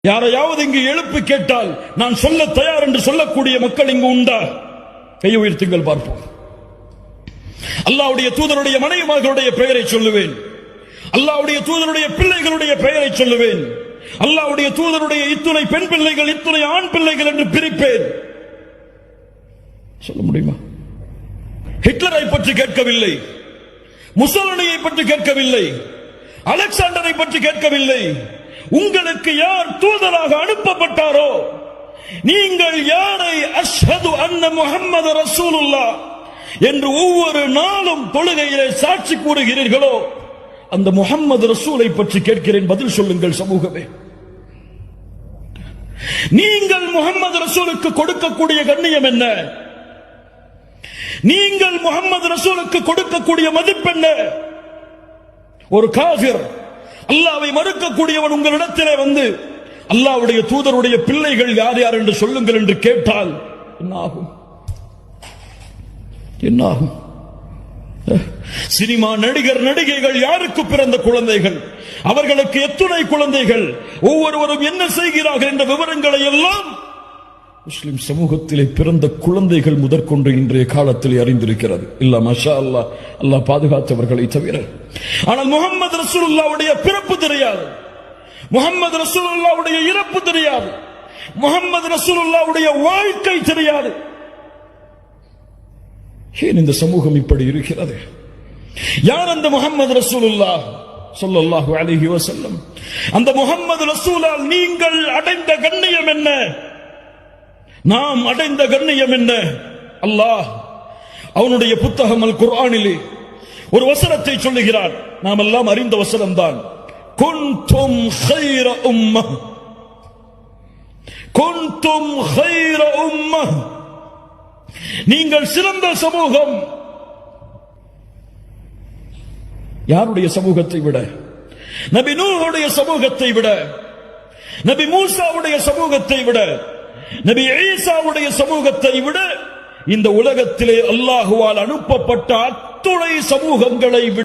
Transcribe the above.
யாரையாவது இங்கு எழுப்பி கேட்டால் நான் சொல்ல தயார் என்று சொல்லக்கூடிய மக்கள் இங்கு உண்டா? கையை உயர்த்துங்கள் பார்ப்போம். அல்லாஹ்வுடைய தூதருடைய மனைவிமார்களுடைய பெயரை சொல்லுவேன், அல்லாஹ்வுடைய தூதருடைய பிள்ளைகளுடைய பெயரை சொல்லுவேன், அல்லாஹ்வுடைய தூதருடைய இத்துணை பெண் பிள்ளைகள் இத்துணை ஆண் பிள்ளைகள் என்று பிரிப்பேன். சொல்ல முடியுமா? ஹிட்லரை பற்றி கேட்கவில்லை, முசோலினியை பற்றி கேட்கவில்லை, அலெக்சாண்டரை பற்றி கேட்கவில்லை. உங்களுக்கு யார் தூதராக அனுப்பப்பட்டாரோ, நீங்கள் யாரை அஷ்ஹது அன்ன முஹம்மது ரசூலுல்லாஹ் என்று ஒவ்வொரு நாளும் தொழுகையிலே சாட்சி கூறுகிறீர்களோ, அந்த முஹம்மது ரசூலை பற்றி கேட்கிறேன், பதில் சொல்லுங்கள் சமூகமே. நீங்கள் முஹம்மது ரசூலுக்கு கொடுக்கக்கூடிய கண்ணியம் என்ன? நீங்கள் முஹம்மது ரசூலுக்கு கொடுக்கக்கூடிய மதிப்பென்ன? ஒரு காஃபிர், அல்லாஹ்வை மறுக்கக்கூடியவன் உங்களிடத்திலே வந்து அல்லாஹ்வுடைய தூதருடைய பிள்ளைகள் யார் யார் என்று சொல்லுங்கள் என்று கேட்டால் என்ன ஆகும்? என்ன ஆகும்? சினிமா நடிகர் நடிகைகள் யாருக்கு பிறந்த குழந்தைகள், அவர்களுக்கு எத்துணை குழந்தைகள், ஒவ்வொருவரும் என்ன செய்கிறார்கள் என்ற விவரங்களை எல்லாம் முஸ்லிம் சமூகத்திலே பிறந்த குழந்தைகள் முதற்கொண்டு இன்றைய காலத்தில் அறிந்திருக்கிறது. இல்ல மாஷா அல்லாஹ், அல்லாஹ் பாதுகாத்தவர்களை தவிர. ஆனால் முஹம்மது ரசூலுல்லாஹ்வுடைய பிறப்பு தெரியாது, முஹம்மது ரசூலுல்லாஹ்வுடைய இறப்பு தெரியாது, முஹம்மது ரசூலுல்லாஹ்வுடைய வாழ்க்கை தெரியாது. ஏன் இந்த சமூகம் இப்படி இருக்கிறது? யார் அந்த முஹம்மது ரசூலுல்லாஹ் ஸல்லல்லாஹு அலைஹி வஸல்லம்? அந்த முஹம்மது ரசூலால் நீங்கள் அடைந்த கண்ணியம் என்ன? நாம் அடைந்த கண்ணியம் என்ன? அல்லாஹ் அவனுடைய புத்தகம் அல் குர்ஆனிலே ஒரு வசனத்தை சொல்லுகிறான், நாம் எல்லாம் அறிந்த வசனம் தான். குன்தும் கைர உம்மஹ், குன்தும் கைர உம்மஹ், நீங்கள் சிறந்த சமூகம். யாருடைய சமூகத்தை விட? நபி நூஹுடைய சமூகத்தை விட, நபி மூசாவுடைய சமூகத்தை விட, நபி ஈசாவுடைய சமூகத்தை விட, இந்த உலகத்திலே அல்லாஹுவால் அனுப்பப்பட்ட அத்துணை சமூகங்களை விட